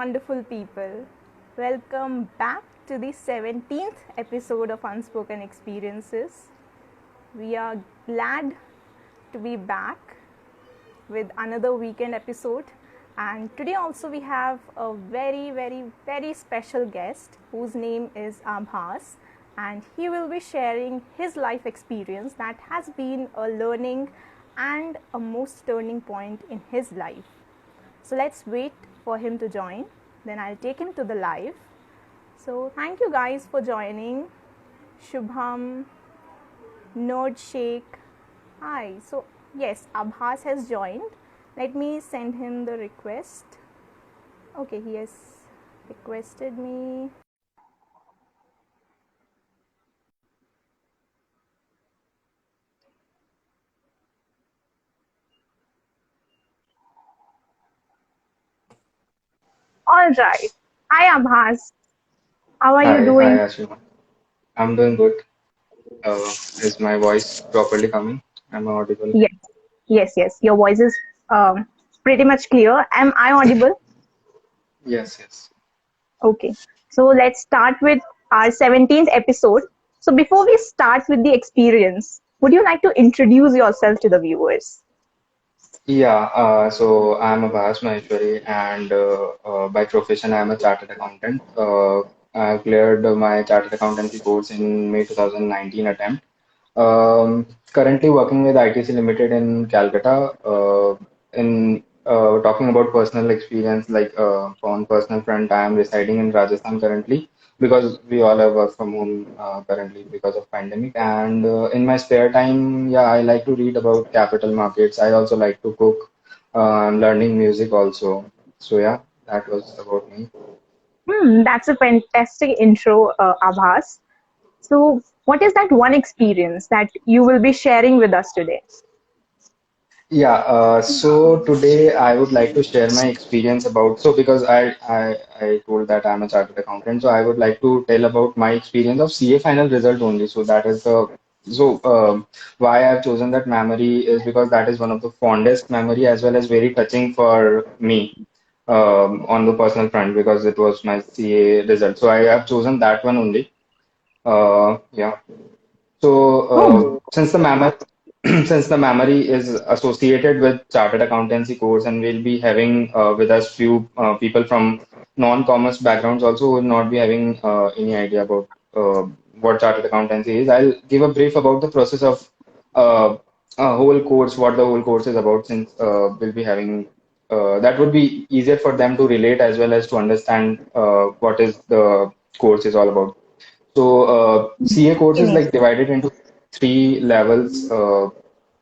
wonderful people. Welcome back to the 17th episode of Unspoken Experiences. We are glad to be back with another weekend episode. And today also we have a very special guest whose name is Aabhas, and he will be sharing his life experience that has been a learning and a most turning point in his life. So let's wait for him to join. Then I'll take him to the live. So thank you guys for joining. Shubham, Nod Sheikh. Hi. So yes, Aabhas has joined. Let me send him the request. Okay, he has requested me. All right. Hi Aabhas. How are you Hi, doing? Ashima. I'm doing good. Is my voice properly coming? Am I audible? Yes. Yes. Your voice is pretty much clear. Am I audible? Yes, yes. Okay, so let's start with our 17th episode. So, before we start with the experience, would you like to introduce yourself to the viewers? Yeah, so I'm Aabhas Maheshwari, and by profession, I'm a chartered accountant. I cleared my chartered accountancy course in May 2019 attempt. Currently working with ITC Limited in Calcutta. In talking about personal experience, like on personal front, I am residing in Rajasthan currently because we all have work from home currently because of pandemic. And in my spare time, yeah, I like to read about capital markets. I also like to cook. I'm learning music also. So yeah, that was about me. That's a fantastic intro, Abbas. So, what is that one experience that you will be sharing with us today? Yeah, so today I would like to share my experience about, so because I told that I'm a chartered accountant, so I would like to tell about my experience of CA final result only. So that is the, so why I've chosen that memory is because that is one of the fondest memory as well as very touching for me on the personal front because it was my CA result. So I have chosen that one only. Yeah. So, Oh, since the memory since the memory is associated with chartered accountancy course, and we'll be having with us few people from non-commerce backgrounds also who will not be having any idea about what chartered accountancy is. I'll give a brief about the process of a whole course, what the whole course is about, since we'll be having that would be easier for them to relate as well as to understand what is the course is all about. So, CA course is like amazing. divided into three levels.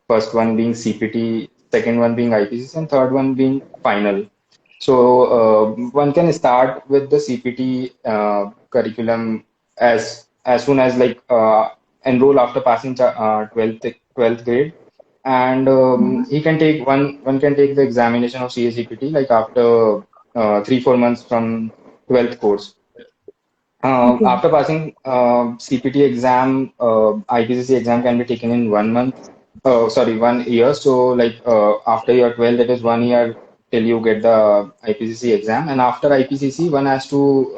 First one being CPT, second one being IPCC, and third one being final. So, one can start with the CPT curriculum as soon as like enroll after passing 12th grade, and he can take one can take the examination of CA CPT like after 3 4 months from 12th course. Okay. After passing CPT exam, IPCC exam can be taken in 1 month. Sorry, 1 year. So, like after your 12, it is 1 year till you get the IPCC exam. And after IPCC, one has to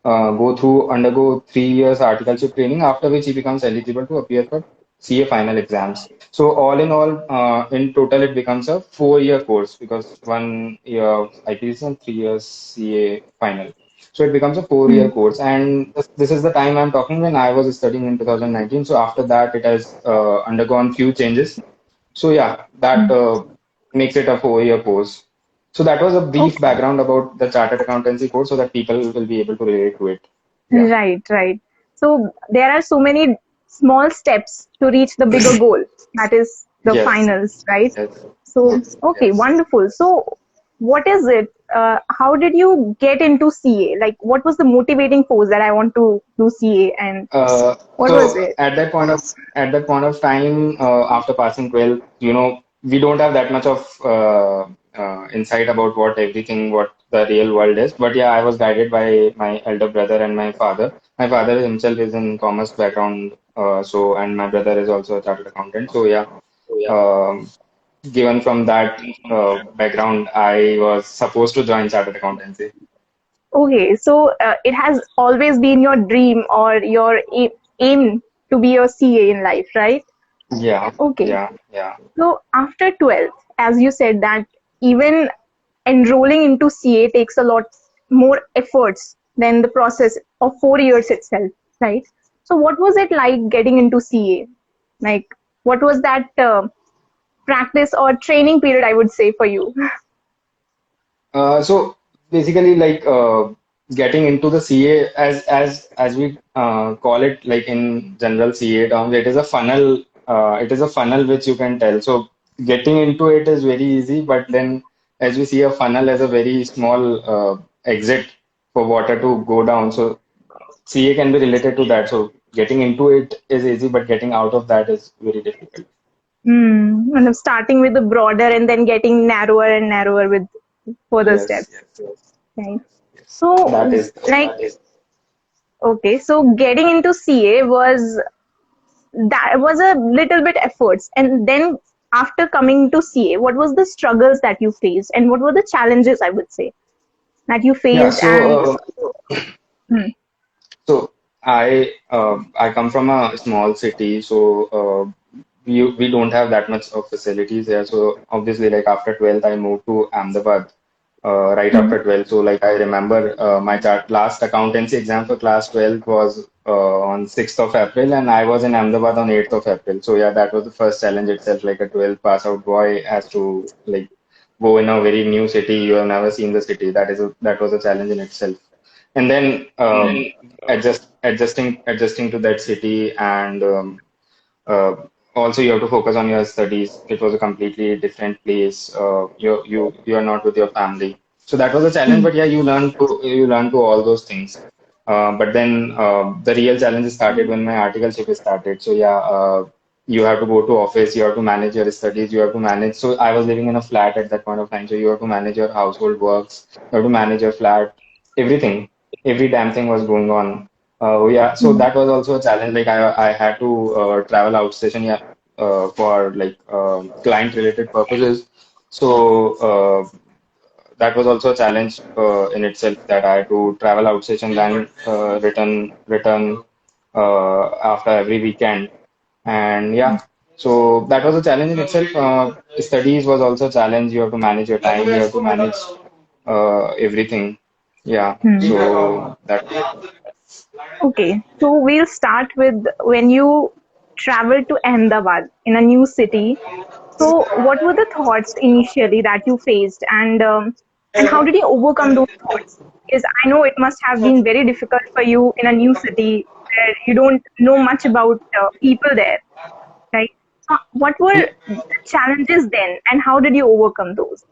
undergo 3 years articleship training, after which he becomes eligible to appear for CA final exams. So, all in all, in total, it becomes a 4 year course because 1 year IPCC and 3 years CA final. So it becomes a 4 year Hmm. course, and this is the time I'm talking when I was studying in 2019. So after that, it has undergone few changes. So yeah, that makes it a 4 year course. So that was a brief Okay. background about the chartered accountancy course, so that people will be able to relate to it. Yeah. Right. So, there are so many small steps to reach the bigger goal, that is the Yes. finals, right? Yes. So, okay, Yes. wonderful. So, what is it? How did you get into CA? Like, what was the motivating force that I want to do CA, and what was So it? at that point of time, after passing 12, we don't have that much of insight about what the real world is. But yeah, I was guided by my elder brother and my father. My father himself is in commerce background, and my brother is also a chartered accountant. So yeah, um, given from that background, I was supposed to join chartered accountancy. Okay, so it has always been your dream or your aim to be a CA in life, right? Yeah, Okay. yeah, yeah. So after 12th, as you said that even enrolling into CA takes a lot more efforts than the process of 4 years itself, right? So what was it like getting into CA? Like, what was that practice or training period, I would say, for you? So basically, like getting into the CA as we call it, like in general CA terms, it is a funnel. It is a funnel which you can tell. So getting into it is very easy, but then as we see a funnel as a very small exit for water to go down. So CA can be related to that. So getting into it is easy, but getting out of that is very difficult. And I'm starting with the broader and then getting narrower and narrower with further Yes, steps, right? yes. That So, is the like, okay, so getting into CA was a little bit efforts, and then after coming to CA, what was the struggles that you faced, and what were the challenges, I would say, that you yeah. faced? And So. hmm, So I come from a small city, so we don't have that much of facilities here. So obviously, like after 12th, I moved to Ahmedabad right hmm, after 12th. So like I remember my last accountancy exam for class 12 was on 6th of April, and I was in Ahmedabad on 8th of April. So yeah, that was the first challenge itself. Like a 12th pass out boy has to like go in a very new city. You have never seen the city. That was a challenge in itself. And then adjusting to that city, and uh, also you have to focus on your studies. It was a completely different place. You are not with your family, so that was a challenge. hmm, But yeah, you learn to all those things. But then the real challenges started when my articleship started. So yeah, you have to go to office, you have to manage your studies, you have to manage. So I was living in a flat at that point of time. So you have to manage your household works, you have to manage your flat, everything, every damn thing was going on. Yeah, so hmm. that was also a challenge. Like I had to travel outstation, yeah, for like client related purposes. So that was also a challenge in itself, that I had to travel outstation, then return after every weekend. And yeah, so that was a challenge in itself. Studies was also a challenge. You have to manage your time, you have to manage everything. Yeah, Hmm. so that. Okay, so we'll start with when you traveled to Ahmedabad in a new city. So, what were the thoughts initially that you faced, and how did you overcome those thoughts? Because I know it must have been very difficult for you in a new city where you don't know much about people there, right? So, what were the challenges then, and how did you overcome those?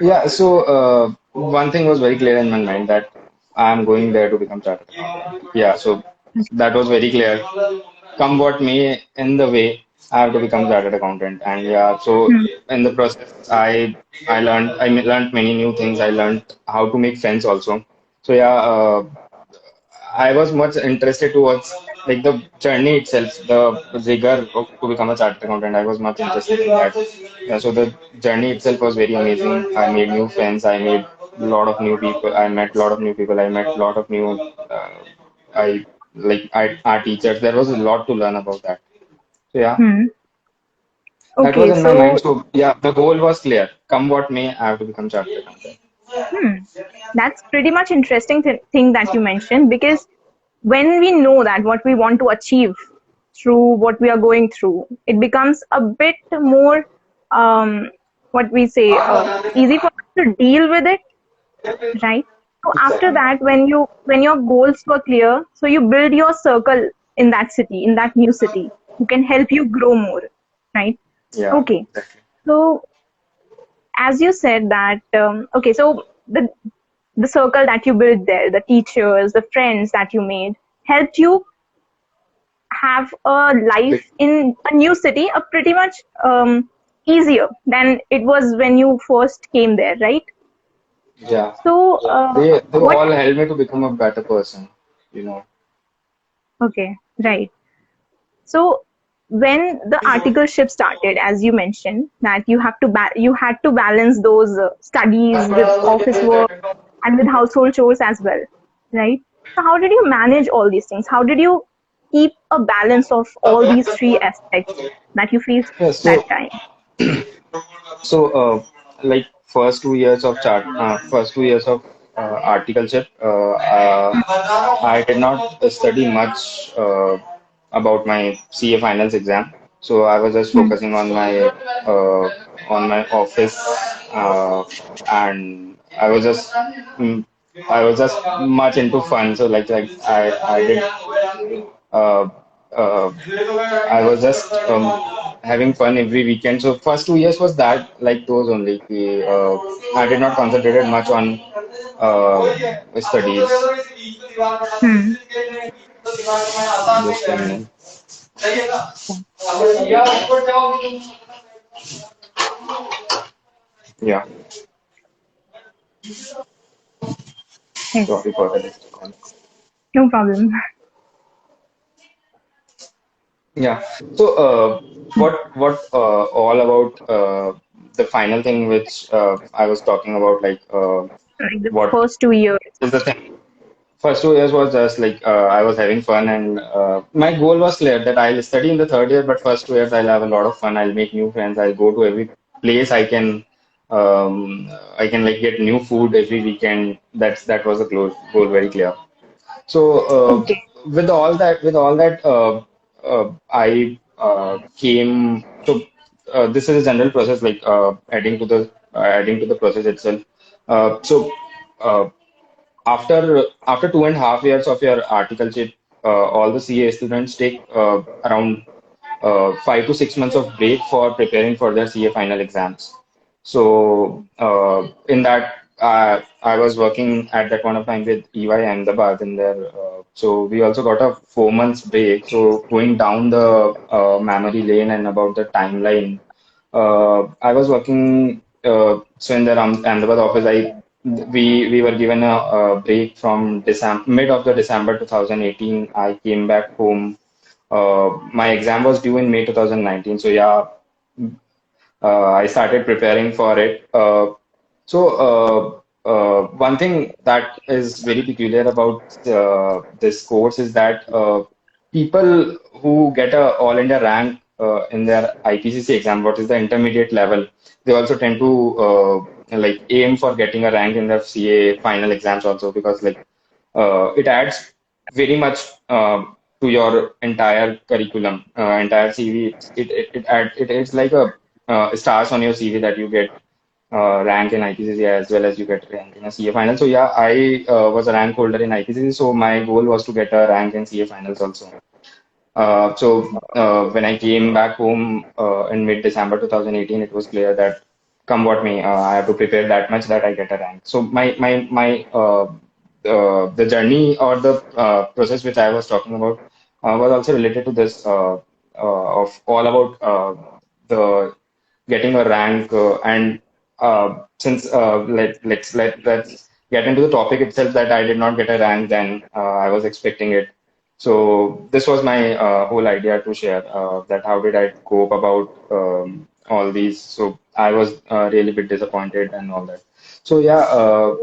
Yeah, so one thing was very clear in my mind, that I'm going there to become chartered accountant. Yeah, so that was very clear. Come what may, in the way, I have to become chartered accountant. And yeah, so Hmm. in the process, I learned many new things. I learned how to make friends also. So yeah, I was much interested towards like the journey itself, the rigor to become a chartered accountant. I was much interested in that. Yeah, so the journey itself was very amazing. I made new friends. I made a lot of new people. I met a lot of new people. I met a lot of new. I our teachers. There was a lot to learn about that. So yeah, Hmm. that was Okay, in my so mind. So yeah, the goal was clear. Come what may, I have to become chartered accountant. hmm, that's pretty much interesting thing that you mentioned because when we know that what we want to achieve through what we are going through, it becomes a bit more what we say easy for us to deal with it, right? So after Exactly. that, when your goals were clear, so you build your circle in that city, in that new city, who can help you grow more, right? Yeah, Okay, exactly. so as you said that okay, so the circle that you built there, the teachers, the friends that you made, helped you have a life Bec- in a new city a pretty much easier than it was when you first came there, right? Yeah, So, they what? all helped me to become a better person. You know. Okay, right. So, when the articleship started, as you mentioned, that you had to balance those studies with office work and with household chores as well, right? So how did you manage all these things? How did you keep a balance of all these three aspects that you faced Yeah, that time? like first 2 years of articleship, I did not study much about my CA finals exam. So I was just Hmm. focusing on my office, uh, and mm, I was just much into fun. So I did uh, uh, I was just having fun every weekend. So first 2 years was that like those only. I did not concentrate much on studies. Hmm. Just a minute. Yeah. Yeah, Yes. sorry for the disturb. No problem. Yeah. So, what all about the final thing which I was talking about, like Like the what first 2 years. is the thing? First 2 years was just like I was having fun, and my goal was clear that I'll study in the third year, but first 2 years I'll have a lot of fun. I'll make new friends. I'll go to every place I can like get new food every weekend. That was the goal very clear. So Okay. with all that, I came. So this is a general process, like adding to the process itself. So after 2.5 years of your articleship, all the CA students take around 5 to 6 months of break for preparing for their CA final exams. So in that, I was working at that point of time with EY Ahmedabad in there. So we also got a 4 months break. So going down the memory lane and about the timeline, I was working. So in the Ahmedabad office, we were given a break from December, mid of the December 2018. I came back home. My exam was due in May 2019. So yeah, I started preparing for it. One thing that is very peculiar about this course is that people who get a All India rank in their IPCC exam, what is the intermediate level, they also tend to like aim for getting a rank in their CA final exams also, because like it adds very much to your entire curriculum, entire CV. It's like a stars on your CV that you get rank in IPCC as well as you get rank in a CA final. So yeah, I was a rank holder in IPCC, so my goal was to get a rank in CA finals also. When I came back home in mid-December 2018, it was clear that come what may, I have to prepare that much that I get a rank. So the journey or the process which I was talking about was also related to this of all about the getting a rank and since let's get into the topic itself, that I did not get a rank then I was expecting it. So this was my whole idea to share that how did I cope about all these. So I was really bit disappointed and all that. So yeah,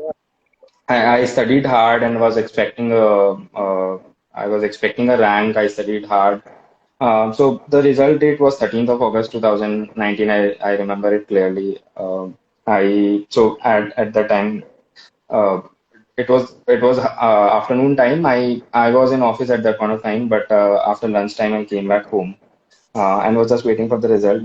I studied hard and was expecting I was expecting a rank. I studied hard. So the result date was 13th of August 2019. I remember it clearly. At that time, uh, it was afternoon time. I was in office at that point of time, but after lunchtime I came back home and was just waiting for the result.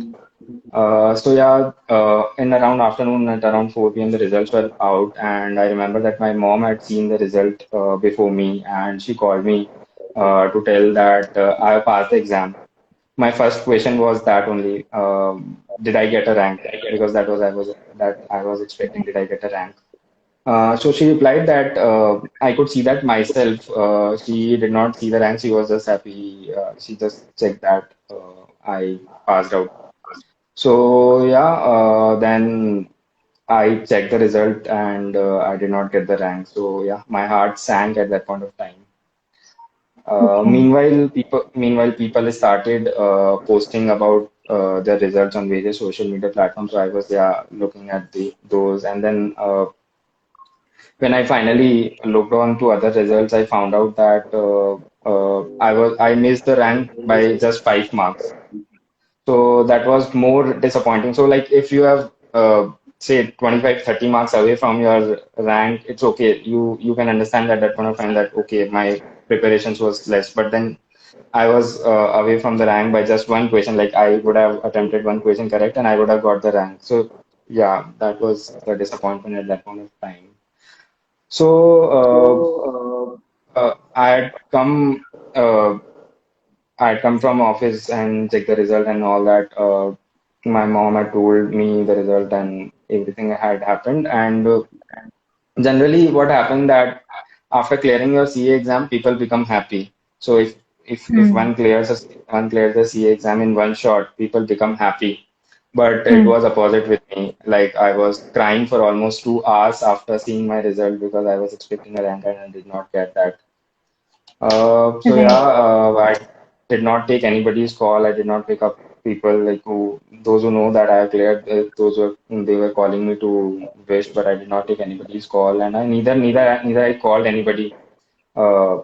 In around afternoon at around 4 p.m. the results were out, and I remember that my mom had seen the result before me, and she called me to tell that I have passed the exam. My first question was that only, did I get a rank? Because that I was expecting, did I get a rank? So she replied that I could see that myself. She did not see the rank. She was just happy. She just checked that I passed out. So yeah, then I checked the result and I did not get the rank. So yeah, my heart sank at that point of time. Okay. Meanwhile, people started posting about their results on various social media platforms. So I was, yeah, looking at those, and then when I finally looked on to other results, I found out that I missed the rank by just 5 marks. So that was more disappointing. So like if you have say 25, 30 marks away from your rank, it's okay. You can understand at that point of time that okay, my preparations was less. But then I was away from the rank by just one question. Like I would have attempted one question correct and I would have got the rank. So yeah, that was the disappointment at that point of time. So I had come from office and checked the result and all that. My mom had told me the result and everything had happened. And generally, what happened that after clearing your CA exam, people become happy. So if Hmm. one clears the CA exam in one shot, people become happy. But it Hmm. was opposite with me. Like I was crying for almost 2 hours after seeing my result because I was expecting a rank and I did not get that. So Right. yeah, I did not take anybody's call. I did not pick up people like those who know that I have cleared. Those were they were calling me to wish, but I did not take anybody's call, and I neither I called anybody uh,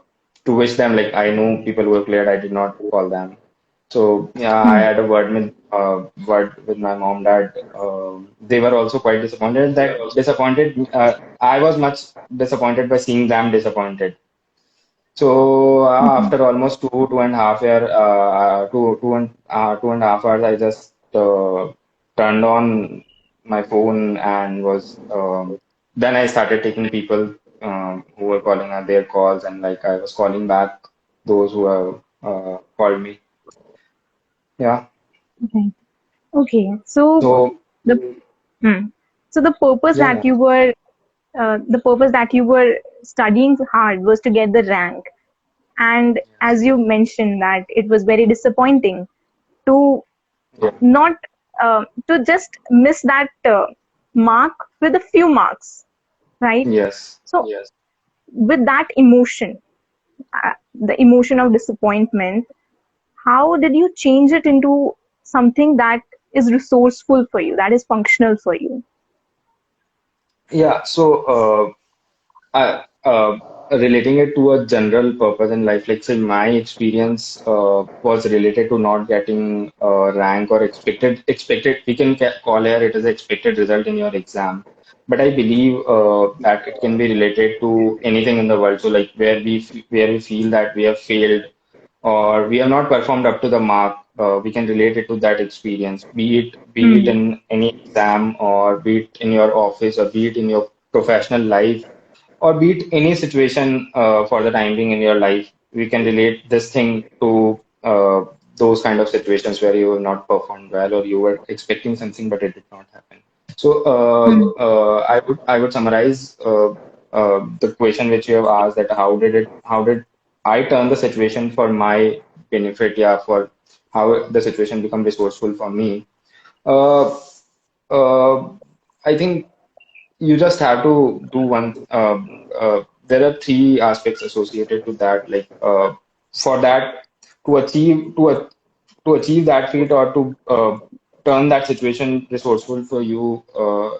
to wish them. Like I know people who have cleared. I did not call them. So yeah, I Hmm. had a word with my mom, dad. They were also quite disappointed. I was much disappointed by seeing them disappointed. So Okay. after almost 2.5 hours, I just turned on my phone and was then I started taking people who were calling at their calls and like I was calling back those who have called me. Yeah. Okay. Okay. So So the hmm. So yeah, yeah. the purpose that you were studying hard was to get the rank. And Yes. as you mentioned that it was very disappointing to Yeah. not to just miss that mark with a few marks, right? Yes. So with that emotion, the emotion of disappointment, how did you change it into something that is resourceful for you, that is functional for you? Yeah. So relating it to a general purpose in life, like say my experience was related to not getting a rank or expected. We can call here it as expected result in your exam. But I believe that it can be related to anything in the world. So like where we feel that we have failed or we have not performed up to the mark, we can relate it to that experience. Be it Hmm. in any exam or be it in your office or be it in your professional life or be it any situation for the time being in your life, we can relate this thing to those kind of situations where you have not performed well or you were expecting something but it did not happen. So Hmm. I would summarize the question which you have asked that how did I turn the situation for my benefit, yeah, for how the situation become resourceful for me. Uh, uh, I think you just have to do one. There are three aspects associated to that. Like for that to achieve that feat or to turn that situation resourceful for you,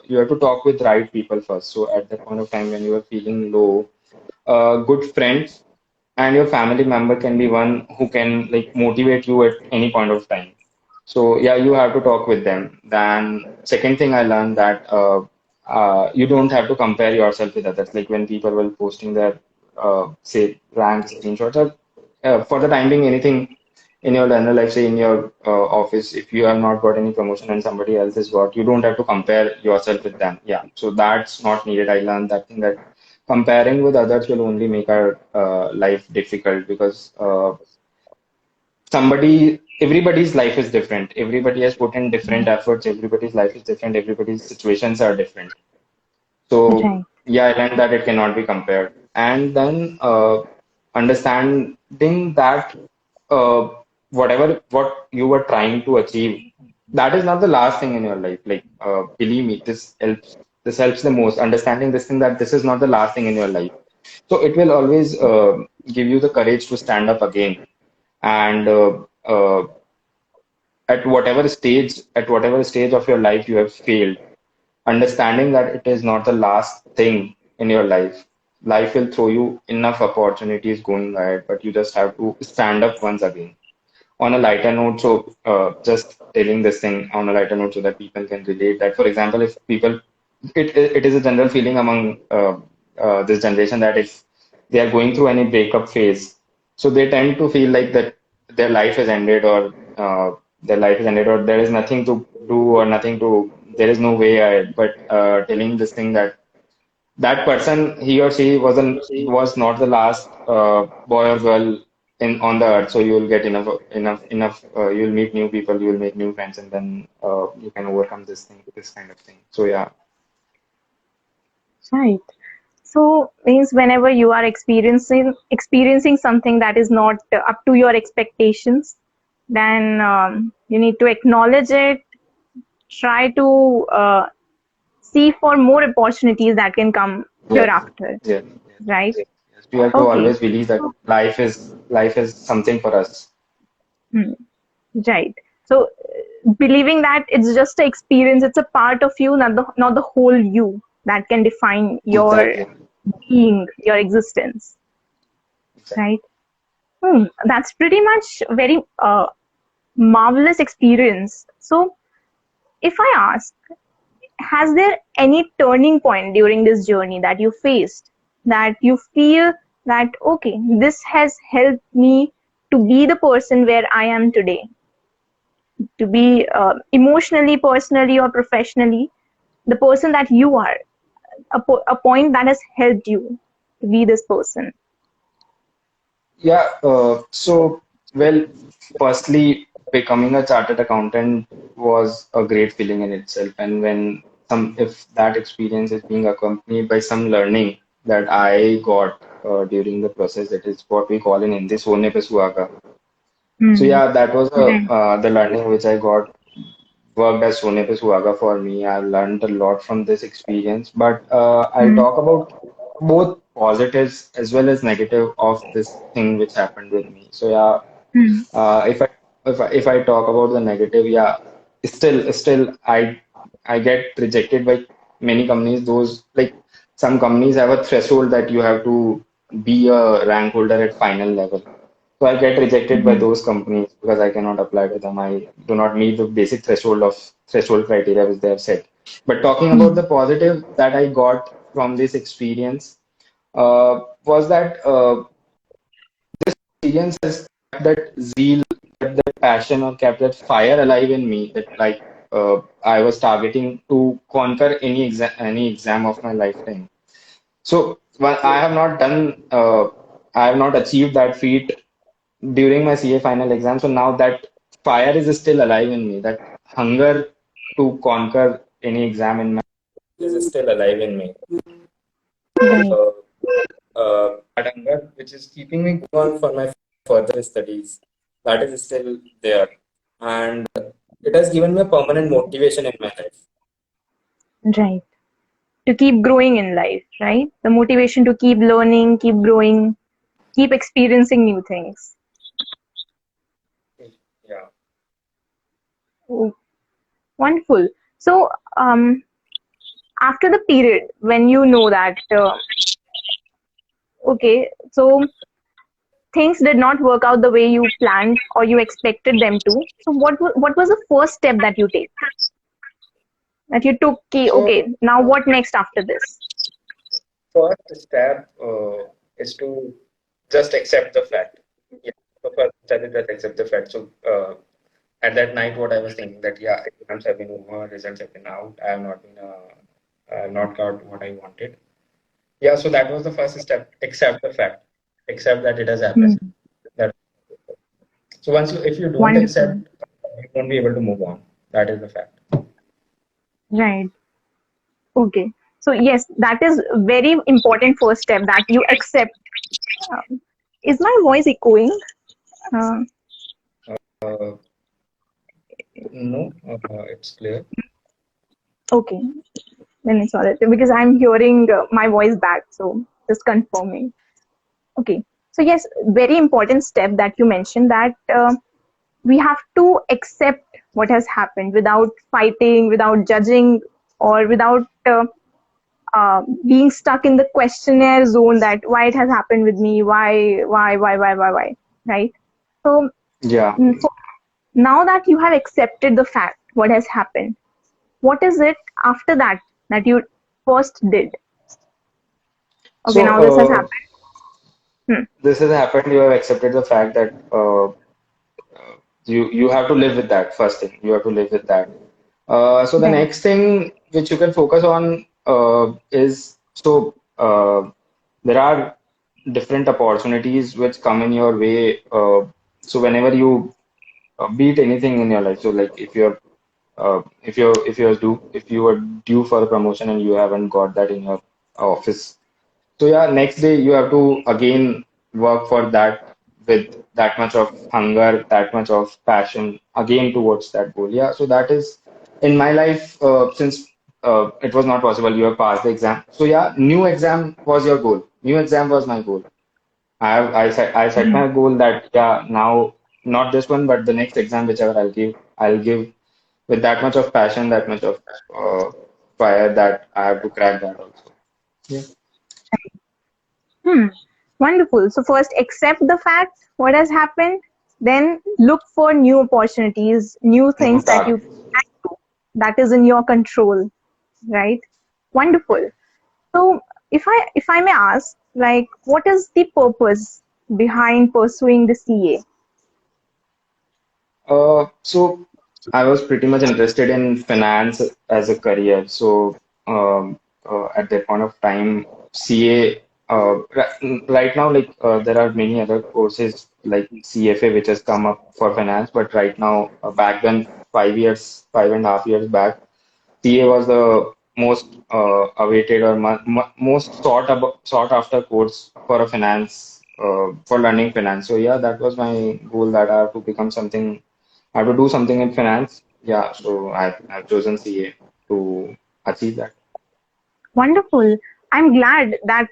you have to talk with right people first. So at that point of time when you are feeling low, good friends and your family member can be one who can like motivate you at any point of time. So yeah, you have to talk with them. Then second thing I learned that you don't have to compare yourself with others. Like when people were posting their say rank screenshots or for the time being anything in your learner life, say in your office, if you have not got any promotion and somebody else has got, you don't have to compare yourself with them. Yeah, so that's not needed. I learned that thing that comparing with others will only make our life difficult because everybody's life is different. Everybody has put in different efforts. Everybody's life is different. Everybody's situations are different. So Right. yeah, I learned that it cannot be compared. And then understanding that uh, what you were trying to achieve, that is not the last thing in your life. Like believe me, this helps. This helps the most. Understanding this thing that this is not the last thing in your life. So it will always give you the courage to stand up again. And at whatever stage of your life you have failed, understanding that it is not the last thing in your life. Life will throw you enough opportunities going ahead, but you just have to stand up once again. On a lighter note, so just telling this thing on a lighter note so that people can relate that, for example, if people, it is a general feeling among this generation that if they are going through any breakup phase, so they tend to feel like that their life has ended or there is nothing to do or nothing to, there is no way ahead. But telling this thing that that person, he or she was not the last boy or girl in on the earth. So you will get enough. You'll meet new people, you will make new friends, and then you can overcome this kind of thing. So yeah, Right. So means whenever you are experiencing something that is not up to your expectations, then you need to acknowledge it. Try to see for more opportunities that can come yes, hereafter. yes, Right. yes. We have to Okay. always believe that life is something for us. Hmm. Right. So believing that it's just an experience, it's a part of you, not the whole you that can define your Exactly. being, your existence. Exactly. Right. That's pretty much very marvelous experience. So if I ask, has there any turning point during this journey that you faced that you feel that okay, this has helped me to be the person where I am today, to be emotionally, personally, or professionally, the person that you are, a point that has helped you to be this person? Yeah, well, firstly, becoming a chartered accountant was a great feeling in itself. And if that experience is being accompanied by some learning that I got during the process, that is what we call in Hindi, सोने पे सुहागा. So Hmm. yeah, that was Right. the learning which I got worked as Sone Pe Suhaga for me. I learned a lot from this experience, but I'll Hmm. talk about both positives as well as negative of this thing which happened with me. So yeah, Hmm. if I talk about the negative, yeah, still I get rejected by many companies. Those like some companies have a threshold that you have to be a rank holder at final level. So I get rejected by Hmm. those companies because I cannot apply to them. I do not meet the basic threshold criteria which they have set. But talking about Hmm. the positive that I got from this experience was that experience has kept that zeal, kept that passion, or kept that fire alive in me. That like I was targeting to conquer any exam of my lifetime. So I have not achieved that feat during my CA final exam. So now that fire is still alive in me. That hunger to conquer any exam in my is still alive in me. Right. Uh, that hunger, which is keeping me going on for my further studies, that is still there, and it has given me a permanent motivation in my life. Right. To keep growing in life, right? The motivation to keep learning, keep growing, keep experiencing new things. Yeah. Oh, wonderful. So, after the period when you know that, okay, so things did not work out the way you planned or you expected them to. So, what was the first step that you take, that you took? So Okay, now what next after this? first step is to just accept the fact. Yeah. So first step is just accept the fact. So at that night, what I was thinking that yeah, exams have been over, results have been out. I have not got what I wanted. Yeah, so that was the first step. Accept the fact. Accept that it has happened. Hmm. That so if you don't Wonderful. accept, you won't be able to move on. That is the fact. Right. Okay. So yes, that is very important first step, that you accept. Um, is my voice echoing? Uh, Uh, no, it's clear. okay, then it's all right because I'm hearing my voice back. So. Just confirming. Okay. So yes, very important step that you mentioned, that we have to accept what has happened without fighting, without judging, or without being stuck in the questionnaire zone, that why it has happened with me, why, right? So Yeah. so now that you have accepted the fact what has happened, what is it after that that you first did? Okay, So now this has happened. Hmm. this has happened. You have accepted the fact that you have to live with that. First thing, you have to live with that. So the Right. next thing which you can focus on is there are different opportunities which come in your way. So whenever you beat anything in your life, so like if you were due for a promotion and you haven't got that in your office, so yeah, next day you have to again work for that with that much of hunger, that much of passion again towards that goal. Yeah, so that is in my life, since it was not possible, you have passed the exam. So yeah, new exam was your goal. New exam was my goal. I set my goal that yeah, now not this one, but the next exam, whichever I'll give with that much of passion, that much of uh, fire that I have to crack that also. Yeah. Hmm. Wonderful. So first accept the fact what has happened, then look for new opportunities, new New things that you targets. can do, that is in your control, right? Wonderful. So if I may ask, like, what is the purpose behind pursuing the CA? So I was pretty much interested in finance as a career. So at that point of time, CA, right now, like there are many other courses like CFA which has come up for finance, but right now, back then, 5 years, 5.5 years back, CA was the most awaited or most sought after course for a finance for learning finance. So yeah, that was my goal, that I have to become something. I have to do something in finance. Yeah, so I've chosen CA to achieve that. Wonderful. I'm glad that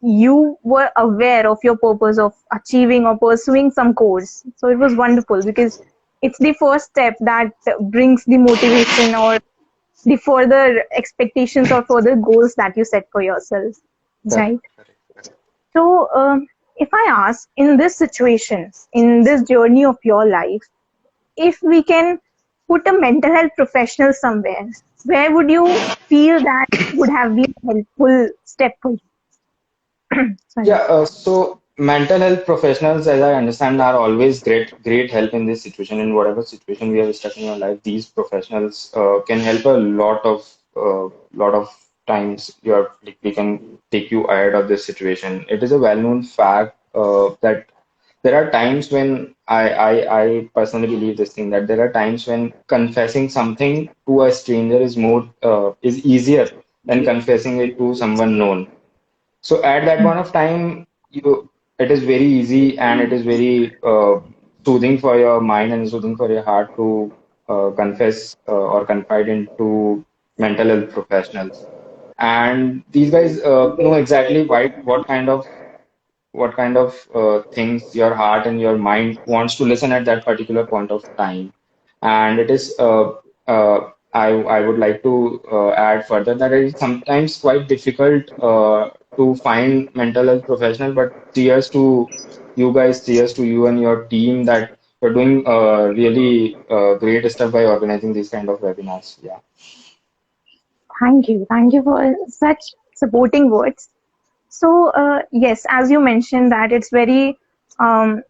you were aware of your purpose of achieving or pursuing some course. So it was wonderful because it's the first step that brings the motivation or the further expectations or further goals that you set for yourself, Correct, right? correct, correct. So, if I ask, in this situation, in this journey of your life, if we can put a mental health professional somewhere, where would you feel that would have been a helpful step for you? Sorry. Yeah, so mental health professionals, as I understand, are always great help in this situation. In whatever situation we are stuck in our life, these professionals can help a lot of times. Like, we can take you ahead of this situation. It is a well-known fact that there are times when I personally believe this thing, that there are times when confessing something to a stranger is easier than confessing it to someone known. So at that point of time, it is very easy and it is very soothing for your mind and soothing for your heart to confess or confide into mental health professionals. And these guys know exactly what kind of things your heart and your mind wants to listen at that particular point of time. And it is I would like to add further that it is sometimes quite difficult to find mental health professional, but cheers to you guys, cheers to you and your team, that you're doing really great stuff by organizing these kind of webinars. Yeah. Thank you. Thank you for such supporting words. So, yes, as you mentioned, that it's very um,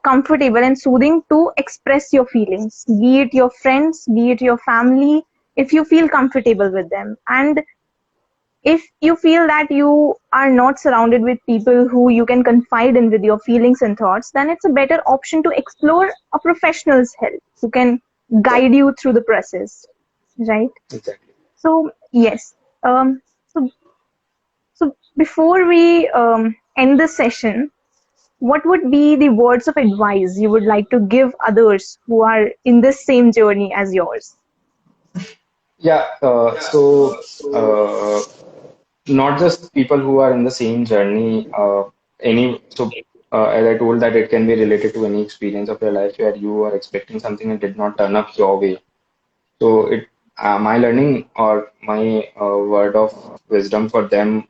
comfortable and soothing to express your feelings, be it your friends, be it your family, if you feel comfortable with them. And if you feel that you are not surrounded with people who you can confide in with your feelings and thoughts, then it's a better option to explore a professional's help who can guide Exactly. you through the process, right? Exactly. So, yes. Um, so, so before we end the session, what would be the words of advice you would like to give others who are in this same journey as yours? Yeah. Uh, not just people who are in the same journey. As I told that it can be related to any experience of your life where you are expecting something and did not turn up your way. So my learning or my word of wisdom for them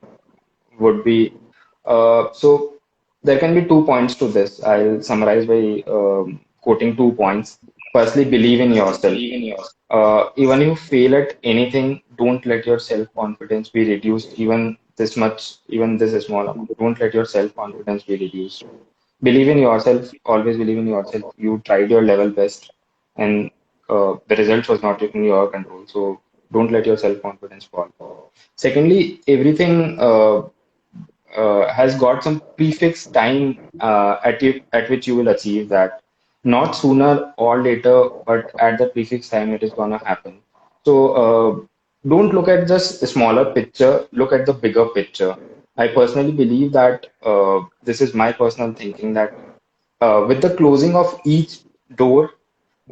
would be, so there can be 2 points to this. I'll summarize by quoting 2 points. Firstly, believe in yourself. Even if you fail at anything, don't let your self-confidence be reduced even this much, even this small amount. Don't let your self-confidence be reduced. Believe in yourself, always believe in yourself. You tried your level best, and the results was not in your control. So don't let your self-confidence fall. Secondly, everything has got some prefix time at which you will achieve that. Not sooner or later, but at the prefix time, it is gonna happen. So don't look at just a smaller picture. Look at the bigger picture. I personally believe that this is my personal thinking that with the closing of each door,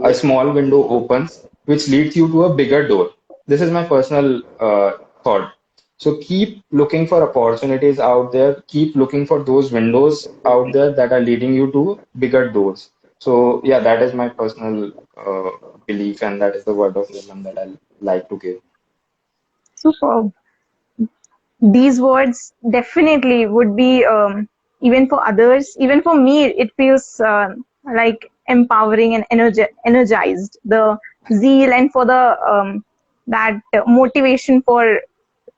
a small window opens, which leads you to a bigger door. This is my personal thought. So keep looking for opportunities out there. Keep looking for those windows out there that are leading you to bigger doors. So yeah, that is my personal belief, and that is the word of wisdom that I like to give. Superb. These words definitely would be, even for others, even for me, it feels like empowering and energized. The zeal and for the that motivation for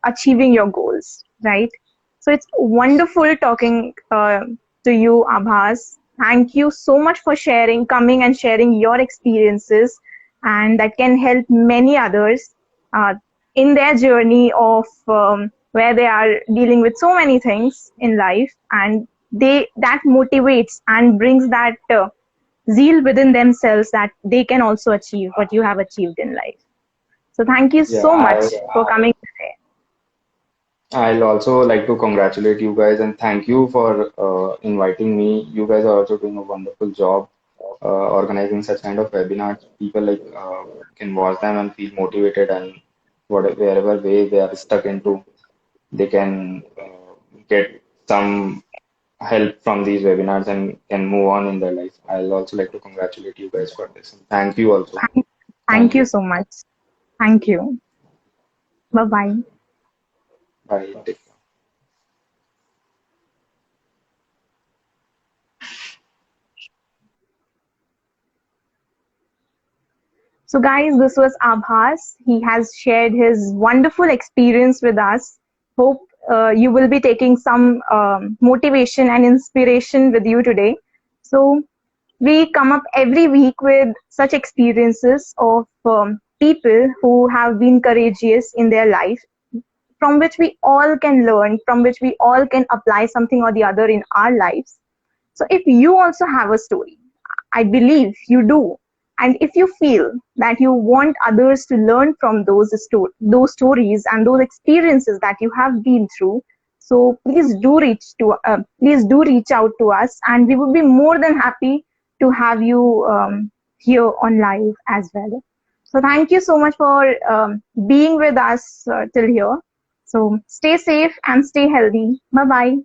achieving your goals, right? So it's wonderful talking to you, Abhas. Thank you so much for sharing, coming and sharing your experiences, and that can help many others uh, in their journey of where they are dealing with so many things in life, and they that motivates and brings that zeal within themselves that they can also achieve what you have achieved in life. So thank you Yeah, so much for coming today. I'll also like to congratulate you guys and thank you for inviting me. You guys are also doing a wonderful job organizing such kind of webinars. People can watch them and feel motivated, and wherever way they are stuck into, they can get some help from these webinars and can move on in their life. I'll also like to congratulate you guys for this. And thank you also. Thank Thank you you. so much. Thank you. Bye bye. Bye. Take care. So, guys, this was Aabhas. He has shared his wonderful experience with us. Hope you will be taking some motivation and inspiration with you today. So, we come up every week with such experiences of people who have been courageous in their life, from which we all can learn, from which we all can apply something or the other in our lives. So if you also have a story, I believe you do. And if you feel that you want others to learn from those stories and those experiences that you have been through, so please do reach out to us, and we would be more than happy to have you here on live as well. So thank you so much for being with us till here. So stay safe and stay healthy. Bye bye.